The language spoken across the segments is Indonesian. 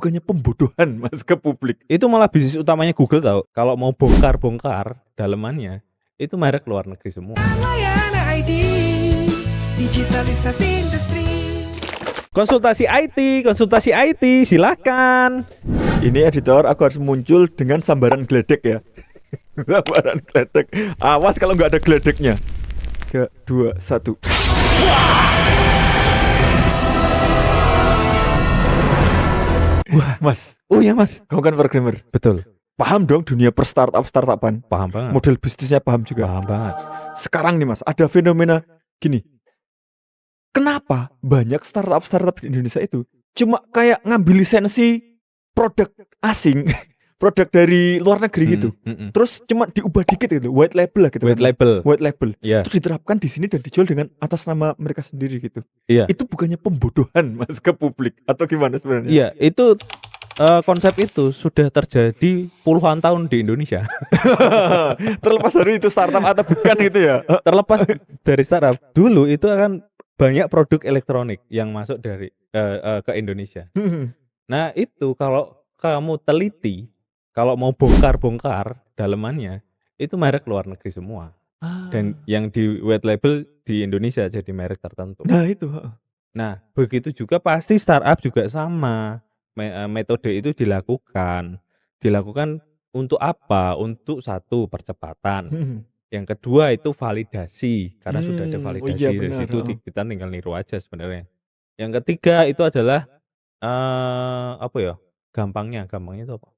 bukannya pembodohan Mas ke publik. Itu malah bisnis utamanya Google tahu. Kalau mau bongkar-bongkar dalemannya, itu merek luar negeri semua. Layanan IT, digitalisasi industri. Konsultasi IT, silakan. Ini editor, aku harus muncul dengan sambaran geledek ya. Sambaran geledek. Awas kalau nggak ada geledeknya. 3, 2, 1. Wah, Mas. Oh ya Mas. Kamu kan programmer. Betul. Paham dong dunia startup-startupan. Paham banget. Model bisnisnya paham juga. Paham banget. Sekarang nih Mas, ada fenomena gini. Kenapa banyak startup di Indonesia itu cuma kayak ngambil lisensi produk asing, produk dari luar negeri gitu. Terus cuma diubah dikit gitu, white label lah gitu. White label. Iya. Terus diterapkan di sini dan dijual dengan atas nama mereka sendiri gitu. Iya. Itu bukannya pembodohan Mas ke publik atau gimana sebenarnya? Iya, itu konsep itu sudah terjadi puluhan tahun di Indonesia. Terlepas dari itu startup atau bukan gitu ya. Terlepas dari startup, dulu itu akan banyak produk elektronik yang masuk dari ke Indonesia. Nah, itu kalau kamu teliti, kalau mau bongkar-bongkar dalemannya, itu merek luar negeri semua. Dan yang di white label di Indonesia jadi merek tertentu. Nah, itu. Nah, begitu juga pasti startup juga sama. Metode itu dilakukan untuk apa? Untuk satu, percepatan. Yang kedua itu validasi, karena sudah ada validasi iya, dari benar, situ kita tinggal niru aja sebenarnya. Yang ketiga itu adalah apa ya? Gampangnya itu apa?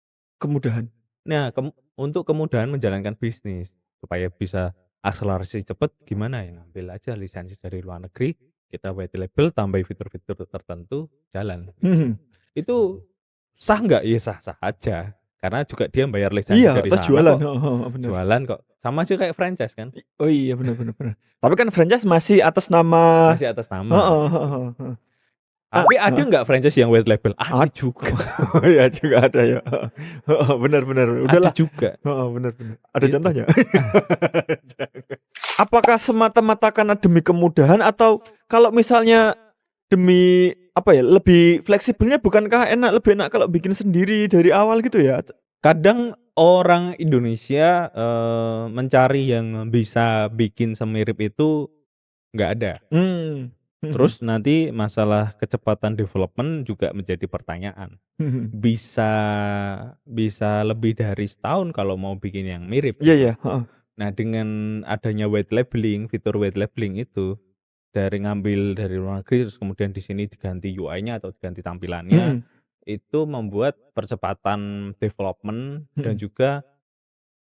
Kemudahan. Nah, untuk kemudahan menjalankan bisnis supaya bisa akselerasi cepat, gimana ya? Ngambil aja lisensi dari luar negeri, kita white label, tambah fitur-fitur tertentu, jalan. Itu sah nggak? Ya sah-sah aja. Karena juga dia bayar lisensi dari sana jualan. kok. Jualan kok. Sama aja kayak franchise kan? Oh iya, benar. Tapi kan franchise masih atas nama. Tapi ada nggak franchise yang white label? Ada juga. Iya juga ada ya. Benar. Udahlah. Ada juga. Benar. Ada contohnya? Apakah semata-mata karena demi kemudahan atau kalau misalnya demi apa ya, lebih fleksibelnya, bukankah lebih enak kalau bikin sendiri dari awal gitu ya? Kadang orang Indonesia mencari yang bisa bikin semirip itu nggak ada. Terus nanti masalah kecepatan development juga menjadi pertanyaan. Bisa lebih dari setahun kalau mau bikin yang mirip. Iya. Nah, dengan adanya white labeling, fitur white labeling itu dari ngambil dari luar negeri terus kemudian di sini diganti UI-nya atau diganti tampilannya, itu membuat percepatan development dan juga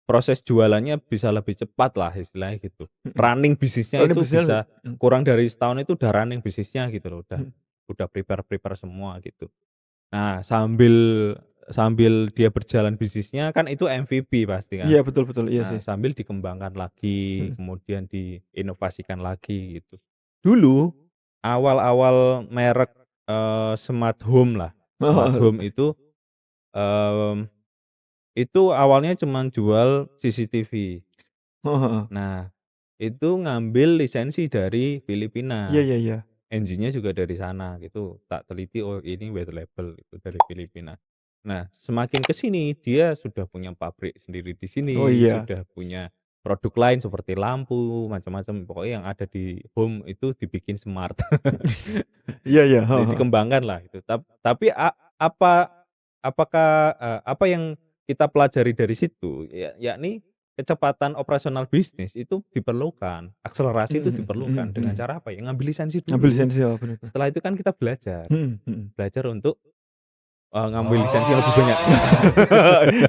proses jualannya bisa lebih cepat lah istilahnya gitu. Running bisnisnya itu bisa kurang dari setahun itu udah running bisnisnya gitu loh, udah prepare semua gitu. Nah, sambil dia berjalan bisnisnya kan itu MVP pasti kan. Iya, betul iya sih. Sambil dikembangkan lagi, kemudian diinovasikan lagi gitu. Dulu awal-awal merek smart home lah. Smart home itu awalnya cuma jual CCTV. Nah, itu ngambil lisensi dari Filipina. Iya. Engine-nya juga dari sana gitu. Tak teliti, oh ini white label itu dari Filipina. Nah, semakin ke sini dia sudah punya pabrik sendiri di sini, sudah punya produk lain seperti lampu, macam-macam. Pokoknya yang ada di home itu dibikin smart. Iya. Dikembangkan lah itu. Tapi apakah apa yang kita pelajari dari situ yakni kecepatan operasional bisnis itu diperlukan, akselerasi itu diperlukan dengan cara apa ya? Ngambil lisensi dulu. Benar. Setelah itu kan kita belajar untuk ngambil lisensi yang lebih banyak.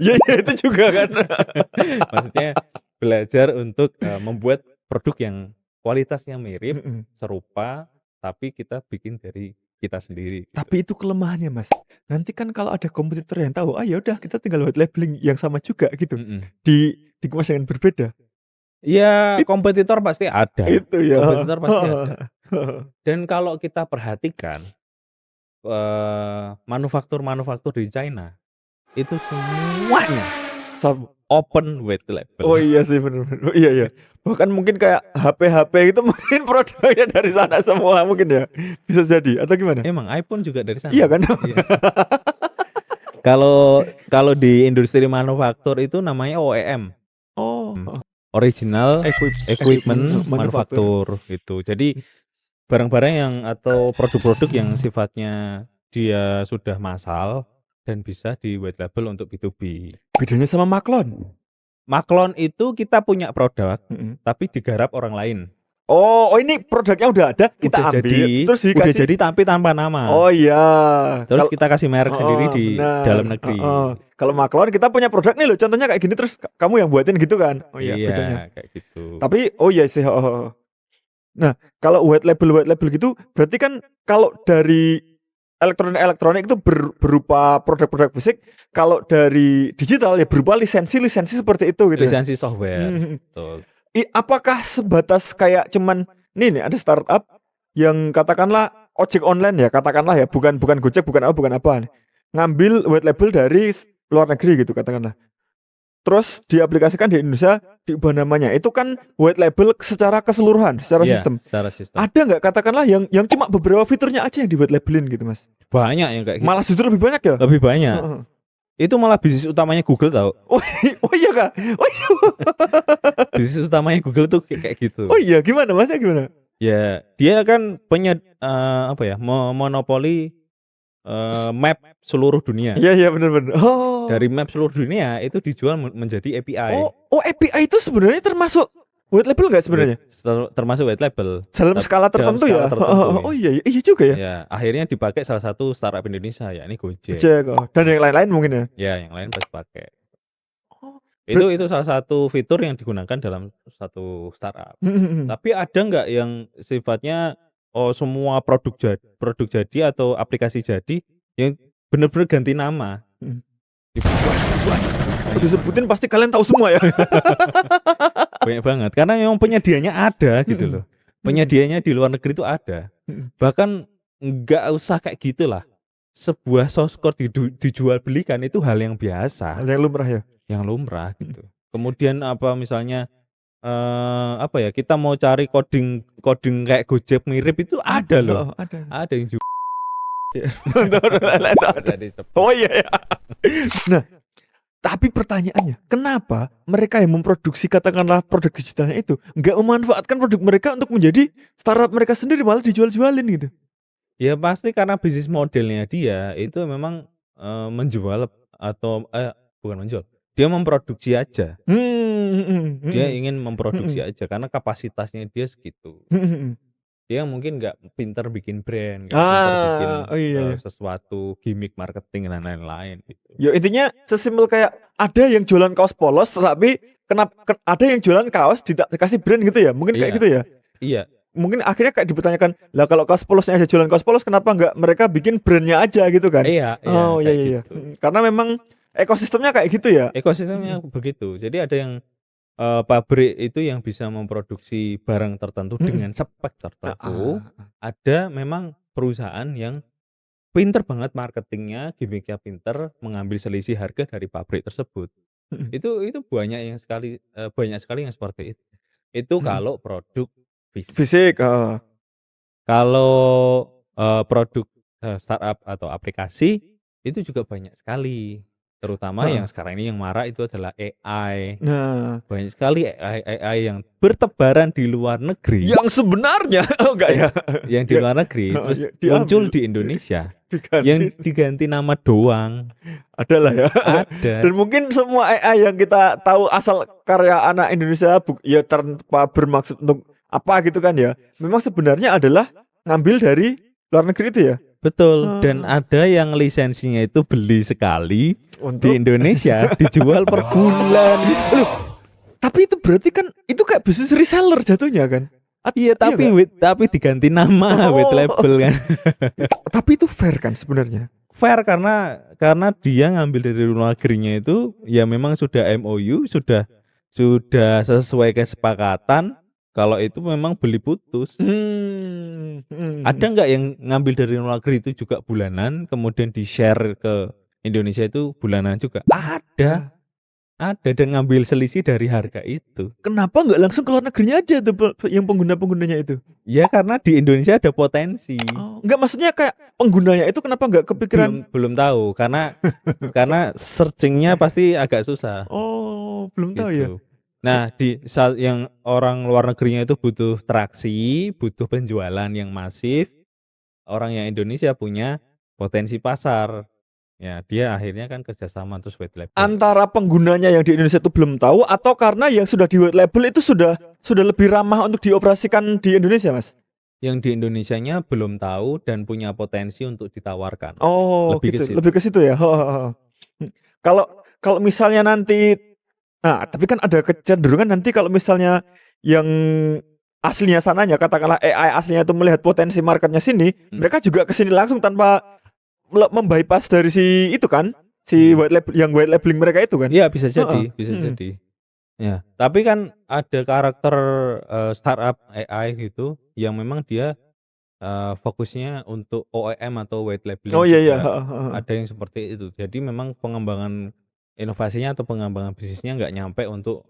Iya itu juga kan. Maksudnya belajar untuk membuat produk yang kualitasnya mirip, serupa, tapi kita bikin dari kita sendiri. Gitu. Tapi itu kelemahannya Mas. Nanti kan kalau ada kompetitor yang tahu, ya udah kita tinggal white labeling yang sama juga gitu. Dikemas dengan berbeda. Iya, kompetitor pasti ada. Itu ya. Kompetitor pasti ada. Dan kalau kita perhatikan manufaktur di China itu semuanya open white label. Oh iya sih benar. Iya. Bahkan mungkin kayak HP itu mungkin produknya dari sana semua mungkin ya. Bisa jadi atau gimana? Emang iPhone juga dari sana. Iya kan? Iya. Kalau di industri manufaktur itu namanya OEM, Oh, Original manufaktur. Equipment Manufaktur gitu. Jadi barang-barang yang atau produk-produk yang sifatnya dia sudah massal dan bisa di white label untuk B2B. Bedanya sama Maklon. Maklon itu kita punya produk Mm-mm. tapi digarap orang lain. Oh, ini produknya udah ada, kita Udah ambil, jadi, terus udah dikasih. jadi tapi tanpa nama. Oh iya. Terus Kalau kita kasih merek sendiri di benar. dalam negeri. Kalau Maklon kita punya produk nih loh, contohnya kayak gini, terus kamu yang buatin gitu kan? Oh iya, Iya, bedanya. kayak gitu. Tapi oh iya sih. Nah, kalau white label gitu, berarti kan kalau dari elektronik itu berupa produk-produk fisik, kalau dari digital ya berupa lisensi seperti itu gitu. Lisensi software. Betul. Apakah sebatas kayak cuman nih ada startup yang katakanlah ojek online ya, katakanlah ya, bukan Gojek, bukan apa, ngambil white label dari luar negeri gitu katakanlah. Terus diaplikasikan di Indonesia, diubah namanya. Itu kan white label secara keseluruhan, secara Iya, sistem. secara sistem. Ada nggak katakanlah yang cuma beberapa fiturnya aja yang di white labelin gitu, Mas? Banyak yang kayak gitu. Malah justru lebih banyak ya? Lebih banyak. Itu malah bisnis utamanya Google tau. Oh iya Kak. Oh iya. Bisnis utamanya Google tuh kayak gitu. Oh iya, gimana Mas? Gimana? Ya, dia kan monopoli map seluruh dunia. Iya benar. Oh. Dari map seluruh dunia itu dijual menjadi API. Oh API itu sebenarnya termasuk white label nggak sebenarnya? Termasuk white label. Dalam skala tertentu ya. Oh iya juga ya. Ya, akhirnya dipakai salah satu startup Indonesia yakni Gojek. Dan yang lain-lain mungkin ya. Ya, yang lain pasti pakai. Oh, Itu salah satu fitur yang digunakan dalam satu startup. Tapi ada nggak yang sifatnya semua produk jadi atau aplikasi jadi yang benar-benar ganti nama? Disebutin pasti kalian tahu semua ya. Banyak banget karena memang penyedianya ada gitu loh. Penyedianya di luar negeri itu ada. Bahkan nggak usah kayak gitulah. Sebuah source code dijual belikan itu hal yang biasa. Hal yang lumrah ya. Yang lumrah gitu. Kemudian misalnya kita mau cari coding kayak Gojek mirip itu ada loh. Ada yang juga. Oh iya ya. Nah, tapi pertanyaannya, kenapa mereka yang memproduksi katakanlah produk digitalnya itu nggak memanfaatkan produk mereka untuk menjadi startup mereka sendiri, malah dijual-jualin gitu? Ya pasti karena bisnis modelnya dia itu memang menjual atau bukan menjual, dia memproduksi aja. Dia ingin memproduksi aja karena kapasitasnya dia segitu. Dia mungkin nggak pinter bikin brand, nggak pinter bikin sesuatu gimmick marketing dan lain-lain gitu. Ya intinya sesimpel kayak ada yang jualan kaos polos, tapi ada yang jualan kaos dikasih brand gitu ya, mungkin kayak gitu ya. Iya. Mungkin akhirnya kayak dipertanyakan, lah kalau kaos polosnya aja jualan kaos polos, kenapa nggak mereka bikin brandnya aja gitu kan? Iya. Oh iya. Gitu. Karena memang ekosistemnya kayak gitu ya. Ekosistemnya begitu. Jadi ada yang pabrik itu yang bisa memproduksi barang tertentu dengan spek tertentu. Ada memang perusahaan yang pinter banget marketingnya, gimmicknya pinter, mengambil selisih harga dari pabrik tersebut. Itu banyak sekali yang seperti itu. Itu kalau produk fisik. Kalau produk startup atau aplikasi itu juga banyak sekali. Terutama yang sekarang ini yang marak itu adalah AI. Nah, banyak sekali AI yang bertebaran di luar negeri. Yang sebenarnya enggak ya. Yang di luar negeri terus muncul di Indonesia. Yang diganti nama doang. Adalah ya. Ada. Dan mungkin semua AI yang kita tahu asal karya anak Indonesia ya tanpa bermaksud untuk apa gitu kan ya. Memang sebenarnya adalah ngambil dari luar negeri itu ya. Betul. Dan ada yang lisensinya itu beli sekali di Indonesia dijual per bulan. Tapi itu berarti kan itu kayak bisnis reseller jatuhnya kan? Iya, tapi diganti nama white label kan. Tapi itu fair kan sebenarnya? Fair karena dia ngambil dari luar negerinya itu ya memang sudah MOU, sudah sesuai kesepakatan. Kalau itu memang beli putus. Ada nggak yang ngambil dari luar negeri itu juga bulanan, kemudian di share ke Indonesia itu bulanan juga? Ada. Ada dan ngambil selisih dari harga itu. Kenapa nggak langsung ke luar negerinya aja tuh yang pengguna-penggunanya itu? Ya karena di Indonesia ada potensi. Oh, nggak, maksudnya kayak penggunanya itu kenapa nggak kepikiran? Belum tahu karena searchingnya pasti agak susah Oh, belum tahu ya. gitu. Nah, di saat yang orang luar negerinya itu butuh traksi, butuh penjualan yang masif, orang yang Indonesia punya potensi pasar. Ya, dia akhirnya kan kerjasama terus white label. Antara penggunanya yang di Indonesia itu belum tahu atau karena yang sudah di white label itu sudah lebih ramah untuk dioperasikan di Indonesia, Mas? Yang di Indonesianya belum tahu dan punya potensi untuk ditawarkan. Oh, Lebih ke gitu. situ. Lebih ke situ ya. Kalau misalnya nanti, nah, tapi kan ada kecenderungan nanti kalau misalnya yang aslinya sananya, katakanlah AI aslinya itu melihat potensi marketnya sini, mereka juga kesini langsung tanpa membypass dari si itu kan, si white label, yang white labeling mereka itu kan. Iya, bisa jadi, bisa jadi. Ya, tapi kan ada karakter startup AI gitu yang memang dia fokusnya untuk OEM atau white labeling Oh iya iya. juga. Ada yang seperti itu. Jadi memang pengembangan inovasinya atau pengembangan bisnisnya nggak nyampe untuk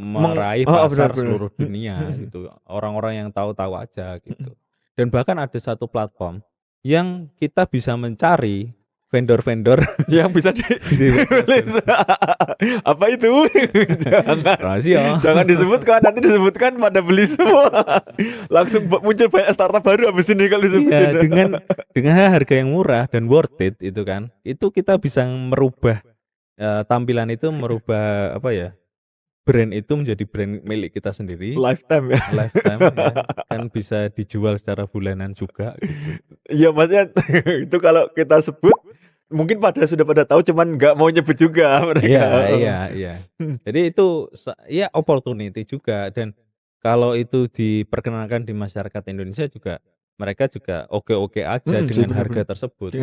meraih pasar benar. seluruh dunia gitu. Orang-orang yang tahu-tahu aja gitu. Dan bahkan ada satu platform yang kita bisa mencari vendor-vendor yang bisa di apa itu? rahasia. Jangan disebutkan, nanti disebutkan pada beli semua. Langsung muncul banyak startup baru habis ini kalau disebutin. Iya, dengan harga yang murah dan worth it itu kan, itu kita bisa merubah tampilan itu, merubah apa ya, brand itu menjadi brand milik kita sendiri. Lifetime ya. Lifetime ya. Kan bisa dijual secara bulanan juga gitu. Iya, maksudnya itu kalau kita sebut mungkin sudah pada tahu, cuman nggak mau nyebut juga mereka. Iya. Jadi itu ya opportunity juga, dan kalau itu diperkenalkan di masyarakat Indonesia juga, mereka juga oke-oke aja dengan harga tersebut.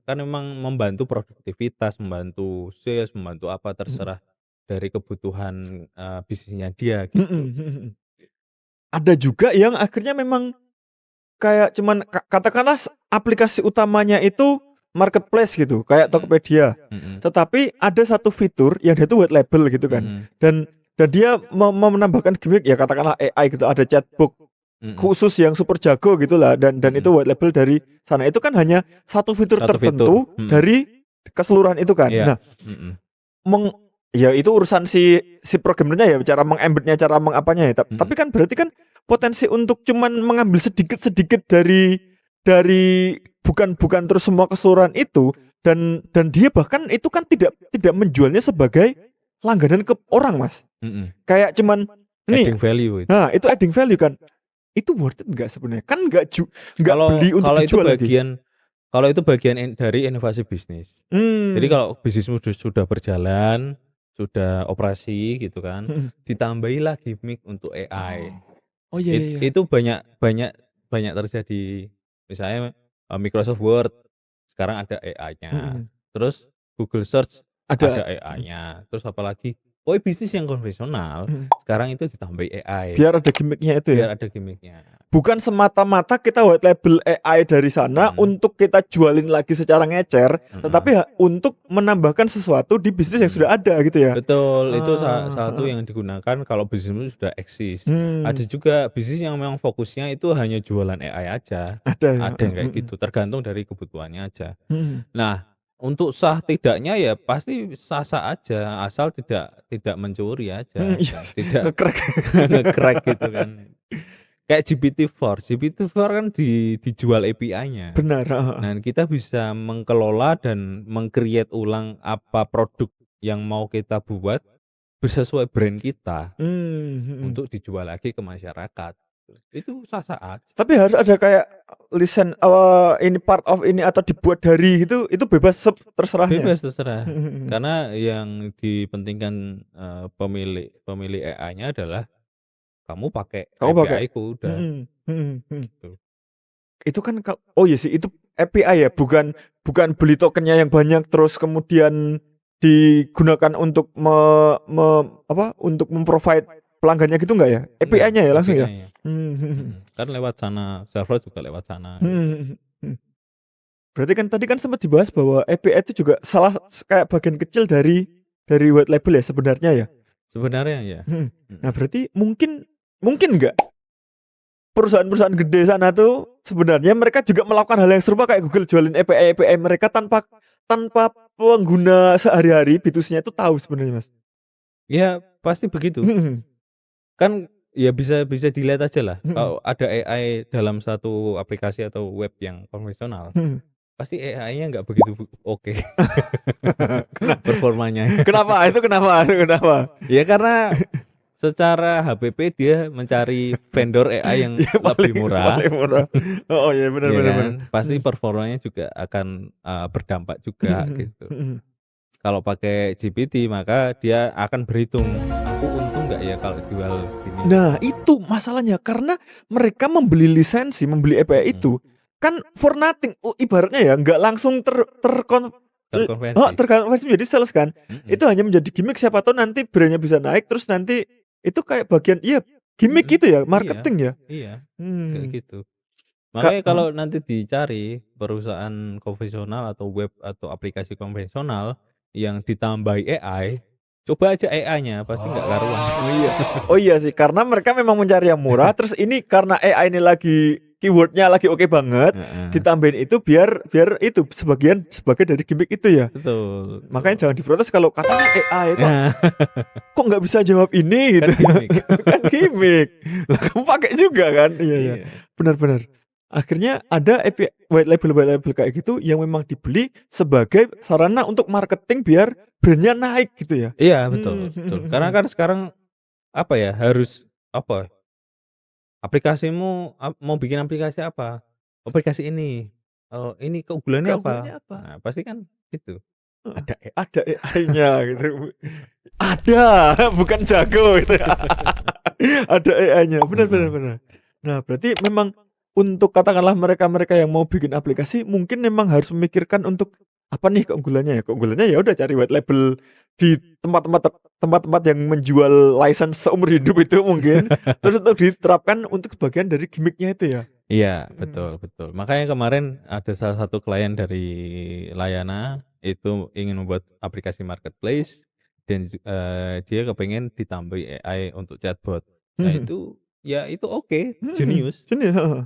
Kan memang membantu produktivitas, membantu sales, membantu apa terserah dari kebutuhan bisnisnya dia gitu. Ada juga yang akhirnya memang kayak cuman katakanlah aplikasi utamanya itu marketplace gitu, kayak Tokopedia. Tetapi ada satu fitur yang dia itu white label gitu kan. Dan dia menambahkan gimmick ya, katakanlah AI gitu, ada chatbot khusus yang super jago gitulah, dan itu white label dari sana. Itu kan hanya satu fitur tertentu dari keseluruhan itu kan. Nah, ya itu urusan si programmernya ya, cara mengembednya, cara mengapanya ya. Tapi kan berarti kan potensi untuk cuman mengambil sedikit-sedikit dari bukan terus semua keseluruhan itu, dan dia bahkan itu kan tidak menjualnya sebagai langganan ke orang, Mas. Kayak cuman adding value itu. Nah, itu adding value kan. Itu worth it enggak sebenarnya? Kan enggak beli untuk dijual lagi. Kalau itu bagian dari inovasi bisnis. Jadi kalau bisnismu sudah berjalan, sudah operasi gitu kan, ditambahilah gimmick untuk AI. Oh iya. Itu banyak terjadi. Misalnya Microsoft Word sekarang ada AI-nya. Terus Google Search ada AI-nya. Terus apalagi bisnis yang konvensional sekarang itu ditambahi AI. Biar ada gimmicknya itu ya. Biar ada gimmicknya. Bukan semata-mata kita white label AI dari sana untuk kita jualin lagi secara ngecer, tetapi untuk menambahkan sesuatu di bisnis yang sudah ada gitu ya. Betul, itu salah satu yang digunakan kalau bisnis sudah eksis. Ada juga bisnis yang memang fokusnya itu hanya jualan AI aja. Ada yang kayak gitu, tergantung dari kebutuhannya aja. Nah, untuk sah tidaknya ya pasti sah-sah aja, asal tidak mencuri aja. Tidak nge-crack gitu kan. Kayak GPT-4 kan dijual API-nya. Benar. Nah, kita bisa mengelola dan meng-create ulang apa produk yang mau kita buat sesuai brand kita untuk dijual lagi ke masyarakat. Itu sah-sah aja. Tapi harus ada kayak listen ini part of ini atau dibuat dari itu bebas terserahnya. Bebas terserah. Karena yang dipentingkan pemilik AI-nya adalah kamu pakai API-ku udah. Gitu. Itu kan iya sih, itu API ya, bukan beli tokennya yang banyak terus kemudian digunakan untuk untuk memprovide pelanggannya gitu enggak ya? API-nya ya langsung ya. Kan lewat sana, server juga lewat sana. Berarti kan tadi kan sempat dibahas bahwa API itu juga salah kayak bagian kecil dari dari white label ya sebenarnya ya. Sebenarnya ya. Nah, berarti mungkin nggak perusahaan-perusahaan gede sana tuh sebenarnya mereka juga melakukan hal yang serupa kayak Google jualin API mereka tanpa pengguna sehari-hari B2C-nya itu tahu sebenarnya, Mas. Ya, pasti begitu. Kan ya bisa dilihat aja lah. Kalau ada AI dalam satu aplikasi atau web yang konvensional, pasti AI-nya nggak begitu oke. Performanya. Kenapa? Itu kenapa? Ya karena secara HPP dia mencari vendor AI yang Ya, lebih murah. paling murah. Oh iya, benar Ya benar. kan? Pasti performanya juga akan berdampak juga gitu. Kalau pakai GPT maka dia akan berhitung, aku untung nggak ya kalau jual segini. Nah, itu masalahnya karena mereka membeli lisensi, membeli API itu kan for nothing. Ibaratnya ya nggak langsung terkonversi menjadi sales kan. Itu hanya menjadi gimmick, siapa tahu nanti brandnya bisa naik, terus nanti itu kayak bagian gimmick gitu ya, marketing ya. Iya, kayak gitu. Makanya kalau nanti dicari perusahaan konvensional atau web atau aplikasi konvensional yang ditambahi AI, coba aja AI-nya pasti nggak karuan. Oh iya sih, karena mereka memang mencari yang murah. Terus ini karena AI ini lagi keywordnya lagi oke banget, ditambahin itu biar itu sebagai dari gimmick itu ya. Betul. Makanya jangan diprotes kalau katanya AI kok nggak bisa jawab ini gitu. Kan gimmick. Lah kamu pakai juga kan? Iya. Benar-benar. Akhirnya ada white label kayak gitu yang memang dibeli sebagai sarana untuk marketing biar brandnya naik gitu ya. Iya, betul. Karena kan sekarang apa ya, harus apa, aplikasimu mau bikin aplikasi apa? Aplikasi ini, ini keunggulannya apa? Nah, pasti kan gitu. Ada AI-nya gitu. Ada, bukan jago gitu ya. Ada AI-nya. Benar. Nah, berarti memang untuk katakanlah mereka yang mau bikin aplikasi mungkin memang harus memikirkan untuk apa nih keunggulannya ya. Keunggulannya ya udah cari white label di tempat-tempat yang menjual license seumur hidup itu mungkin. Terus untuk diterapkan untuk sebagian dari gimmicknya itu ya. Iya, betul. Makanya kemarin ada salah satu klien dari Layana itu ingin membuat aplikasi marketplace dan dia kepengen ditambahi AI untuk chatbot. Nah itu oke, jenius.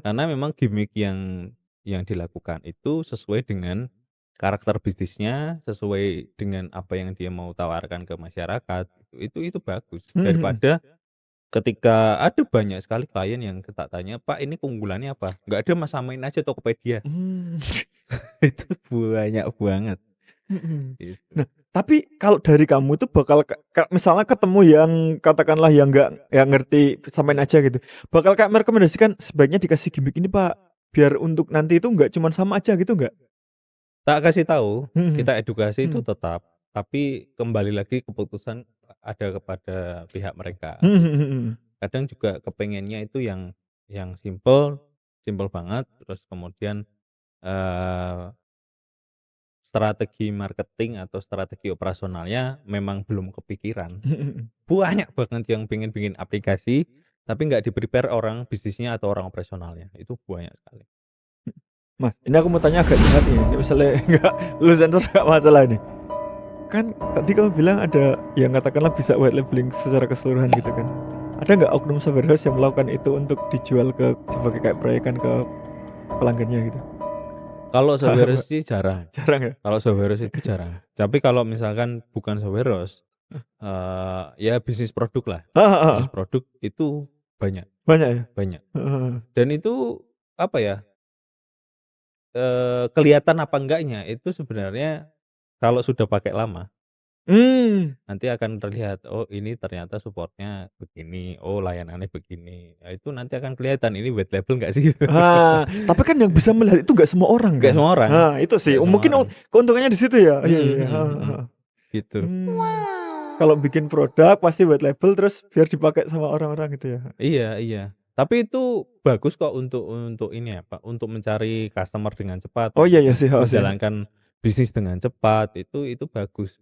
Karena memang gimmick yang dilakukan itu sesuai dengan karakter bisnisnya, sesuai dengan apa yang dia mau tawarkan ke masyarakat. Itu bagus daripada ketika ada banyak sekali klien yang tak tanya, "Pak, ini keunggulannya apa?" "Nggak ada Mas, samain aja Tokopedia." Itu banyak banget. Gitu. Nah, tapi kalau dari kamu itu bakal misalnya ketemu yang katakanlah yang nggak ngerti, samain aja gitu. Bakal kayak merekomendasikan sebaiknya dikasih gimmick ini, Pak, biar untuk nanti itu nggak cuman sama aja gitu nggak? Tak kasih tahu, kita edukasi itu tetap, tapi kembali lagi keputusan ada kepada pihak mereka. Kadang juga kepengennya itu yang simple banget, terus kemudian strategi marketing atau strategi operasionalnya memang belum kepikiran. Banyak banget yang pengen bikin aplikasi, tapi nggak di-prepare orang bisnisnya atau orang operasionalnya, itu banyak sekali. Mas, ini aku mau tanya agak jahat nih, ini misalnya nggak lu sensor nggak masalah nih. Kan tadi kamu bilang ada yang katakanlah bisa white labeling secara keseluruhan gitu kan. Ada nggak oknum software house yang melakukan itu untuk dijual sebagai kayak proyekan ke pelanggannya gitu? Kalau software house sih jarang. Jarang ya? Kalau software house itu jarang. Tapi kalau misalkan bukan software house, ya bisnis produk lah. Bisnis produk itu banyak. Banyak ya? Banyak. Dan itu apa ya? Kelihatan apa enggaknya itu sebenarnya kalau sudah pakai lama. Nanti akan terlihat, oh ini ternyata supportnya begini, oh layanannya begini. Nah, itu nanti akan kelihatan ini white label nggak sih? Tapi kan yang bisa melihat itu nggak semua orang Nggak kan? semua orang. Itu sih, Nggak semua mungkin orang. keuntungannya di situ ya. Iya. Gitu. Kalau bikin produk pasti white label terus biar dipakai sama orang-orang gitu ya. Iya. Tapi itu bagus kok untuk ini ya Pak, untuk mencari customer dengan cepat, Oh iya sih. menjalankan bisnis dengan cepat, itu bagus.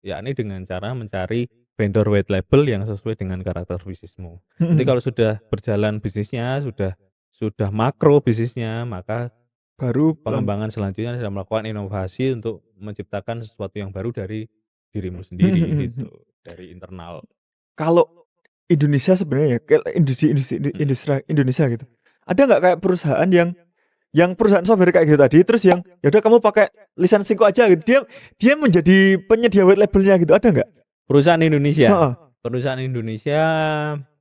Yakni dengan cara mencari vendor white label yang sesuai dengan karakter bisnismu. Nanti kalau sudah berjalan bisnisnya, sudah makro bisnisnya, maka baru pengembangan selanjutnya adalah melakukan inovasi untuk menciptakan sesuatu yang baru dari dirimu sendiri gitu dari internal. Kalau Indonesia sebenarnya ya, kayak industri Indonesia gitu. Ada nggak kayak perusahaan yang perusahaan software kayak gitu tadi, terus yang ya udah kamu pakai lisensiku aja gitu. Dia menjadi penyedia white labelnya gitu, ada nggak? Perusahaan Indonesia. Heeh. Perusahaan Indonesia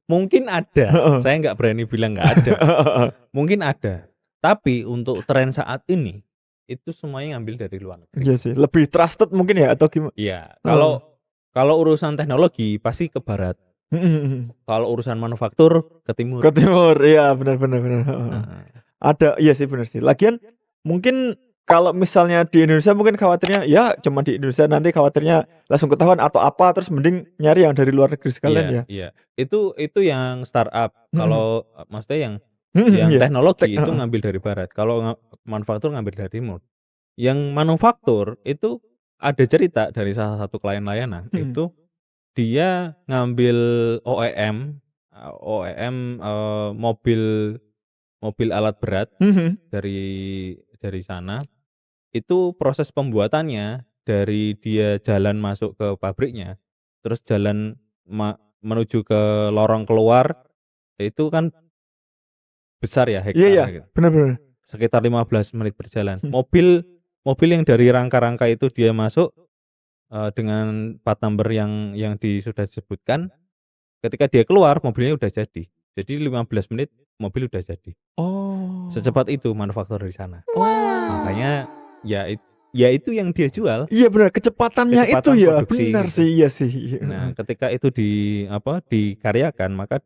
mungkin ada. Heeh. Saya nggak berani bilang nggak ada. Mungkin ada. Tapi untuk tren saat ini itu semuanya ngambil dari luar negeri. Iya sih, lebih trusted mungkin ya atau gimana? Iya. Kalau urusan teknologi pasti ke barat. Kalau urusan manufaktur ke timur. Ke timur, iya benar. Heeh. Ada, iya sih benar sih. Lagian mungkin kalau misalnya di Indonesia mungkin khawatirnya ya cuma di Indonesia, nanti khawatirnya langsung ketahuan atau apa, terus mending nyari yang dari luar negeri sekalian ya. Iya. Itu yang startup. Kalau maksudnya yang Iya. teknologi itu ngambil dari barat. Kalau manufaktur ngambil dari timur. Yang manufaktur itu ada cerita dari salah satu klien layanan itu dia ngambil OEM mobil alat berat dari sana. Itu proses pembuatannya dari dia jalan masuk ke pabriknya, terus jalan menuju ke lorong keluar, itu kan besar ya, hektar Iya, gitu. benar. Sekitar 15 menit berjalan. Mobil yang dari rangka-rangka itu dia masuk dengan plat number yang sudah disebutkan. Ketika dia keluar mobilnya udah jadi. Jadi 15 menit mobil udah jadi. Oh. Secepat itu manufaktur di sana. Makanya ya itu yang dia jual. Iya benar, kecepatannya itu ya. Produksi, benar gitu. sih, iya sih. Nah, ketika itu dikaryakan, maka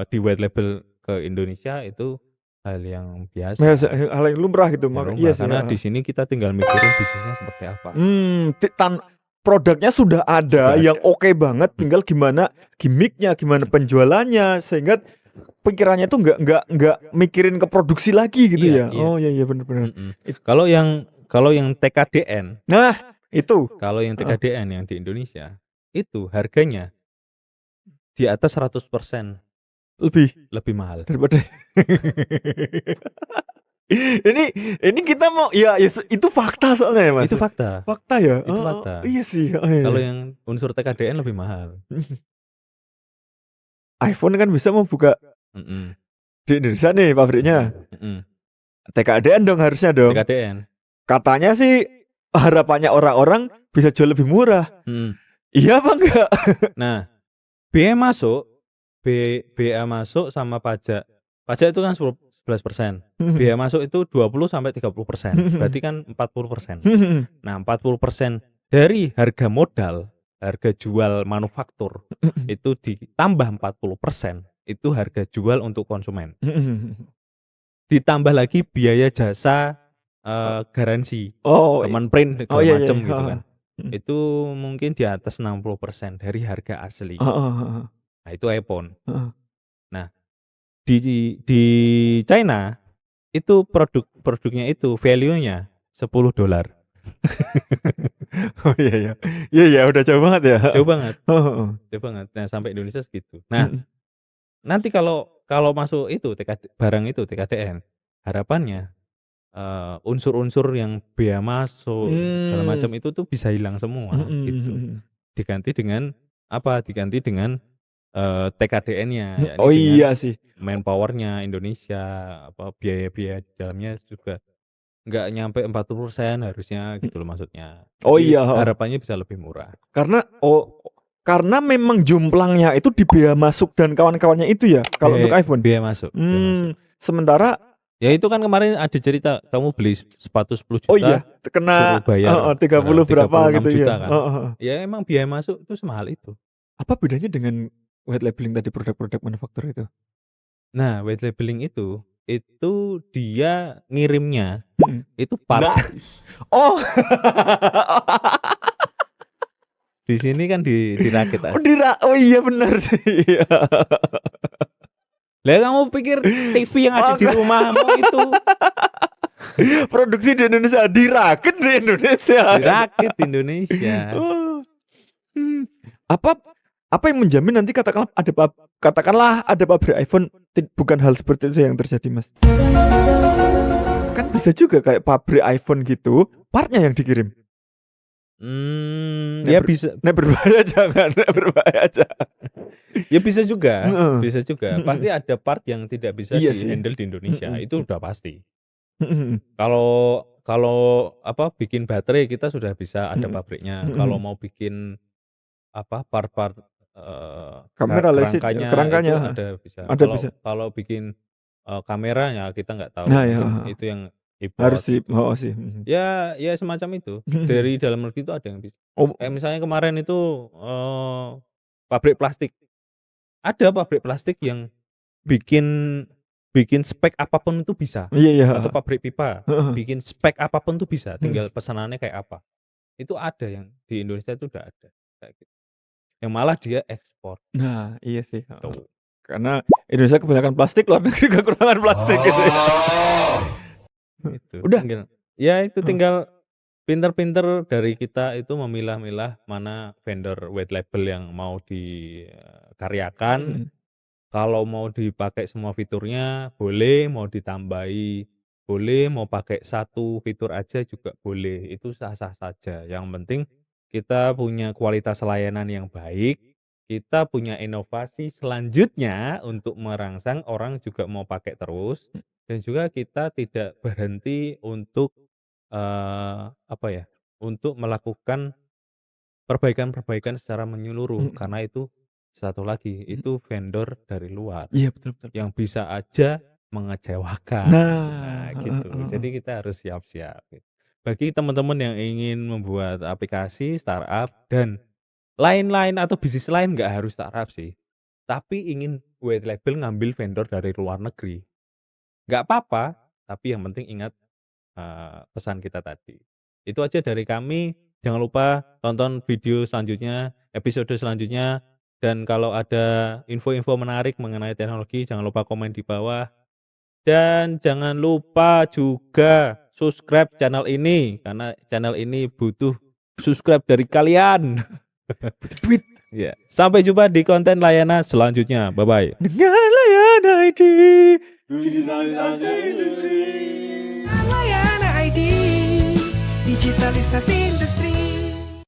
di white label ke Indonesia itu hal yang biasa. Hal yang lumrah gitu. Iya sih, karena di sini kita tinggal mikirin bisnisnya seperti apa. Produknya sudah ada yang oke banget, tinggal gimana gimmicknya, gimana penjualannya, sehingga pikirannya tuh nggak mikirin ke produksi lagi gitu ya. Oh iya benar. Kalau yang TKDN, nah itu kalau yang TKDN yang di Indonesia itu harganya di atas 100% lebih mahal daripada ini kita mau ya itu fakta soalnya ya Mas. Itu fakta ya. Itu fakta. Iya sih. Kalau yang unsur TKDN lebih mahal. iPhone kan bisa membuka di Indonesia nih pabriknya. TKDN dong harusnya dong. TKDN. Katanya sih harapannya orang-orang bisa jual lebih murah. Iya apa enggak? Nah, BA masuk sama pajak. Pajak itu kan 11%. Biaya masuk itu 20-30%. Berarti kan 40%. Nah, 40% dari harga modal, harga jual manufaktur itu ditambah 40%, itu harga jual untuk konsumen. Ditambah lagi biaya jasa garansi, Kemenprint segala macam gitu kan. Itu mungkin di atas 60% dari harga asli. Nah, itu iPhone. Nah, di China itu produknya itu value-nya $10. Oh iya. Iya udah jauh banget ya. Jauh banget. Nah, sampai Indonesia segitu. Nah, nanti kalau masuk itu barang itu TKDN, harapannya unsur-unsur yang bea masuk segala macam itu tuh bisa hilang semua gitu. Diganti dengan TKDN-nya. Oh iya sih. Manpower-nya Indonesia, biaya-biaya di dalamnya juga nggak nyampe 40% harusnya gitu loh maksudnya. Oh iya. Harapannya bisa lebih murah. Karena memang jumlahnya itu di bea masuk dan kawan-kawannya itu ya kalau untuk iPhone. Bea masuk. Sementara ya itu kan kemarin ada cerita kamu beli sepatu 10 juta. Oh iya, kena bayar 30 berapa gitu juta, ya. Kan? Ya emang biaya masuk itu semahal itu. Apa bedanya dengan white labeling tadi produk-produk manufaktur itu? Nah, white labeling itu dia ngirimnya itu part. Oh. Di sini kan dirakit. Oh iya benar sih. Lah kamu pikir TV yang ada di rumahmu itu produksi di Indonesia, dirakit di Indonesia. Dirakit di Indonesia. Apa yang menjamin nanti katakanlah ada pabrik iPhone bukan hal seperti itu yang terjadi, Mas? Kan bisa juga kayak pabrik iPhone gitu, partnya yang dikirim. Ya bisa Nek berbahaya jangan, nek berbahaya jangan. ya bisa juga, Heeh. bisa juga. Mhm. Pasti ada part yang tidak bisa Iya sih. di-handle di Indonesia, Mhm. itu udah pasti. Mhm. Kalau kalau apa, bikin baterai kita sudah bisa ada Mhm. pabriknya. Mhm. Kalau mau bikin apa, part-part, Kamera lesin kerangkanya itu kerangkanya, ada bisa. ada bisa. Kalau bikin, kamera ya kita nggak tahu, Nah, ya, mungkin heeh. itu yang Harus import di gitu. sih. Mhm. Ya semacam itu. Mhm. Dari dalam negeri itu ada yang bisa. Oh, Kayak misalnya kemarin itu, pabrik plastik. Ada pabrik plastik yang bikin bikin spek apapun itu bisa. iya iya, Atau heeh. pabrik pipa, Heeh. bikin spek apapun tuh bisa, Mhm. tinggal pesanannya kayak apa. Itu ada yang di Indonesia itu udah ada, kayak gitu. Yang malah dia ekspor, Nah, iya sih, heeh. tuh. Karena Indonesia kebanyakan plastik, luar negeri kekurangan plastik gitu ya. Itu Udah, itu heeh. tinggal pinter-pinter dari kita itu memilah-milah mana vendor white label yang mau dikaryakan. Mhm. Kalau mau dipakai semua fiturnya boleh, mau ditambahi boleh, mau pakai satu fitur aja juga boleh, itu sah-sah saja. Yang penting kita punya kualitas layanan yang baik, kita punya inovasi selanjutnya untuk merangsang orang juga mau pakai terus, dan juga kita tidak berhenti untuk, apa ya, untuk melakukan perbaikan-perbaikan secara menyeluruh, Mhm. karena itu satu lagi, Mhm. itu vendor dari luar Iya, betul betul. yang bisa aja mengecewakan. Nah, Nah, heeh gitu. heeh. Jadi kita harus siap-siap. Bagi teman-teman yang ingin membuat aplikasi, startup, dan lain-lain atau bisnis lain, nggak harus startup sih, tapi ingin white label ngambil vendor dari luar negeri, nggak apa-apa, tapi yang penting ingat, pesan kita tadi. Itu aja dari kami, jangan lupa tonton video selanjutnya, episode selanjutnya, dan kalau ada info-info menarik mengenai teknologi jangan lupa komen di bawah, dan jangan lupa juga subscribe channel ini, karena channel ini butuh subscribe dari kalian. Duit Ya, sampai jumpa di konten layanan selanjutnya. Bye-bye. dengan layanan ID. Digitalisasi industri. Layanan ID, digitalisasi industri.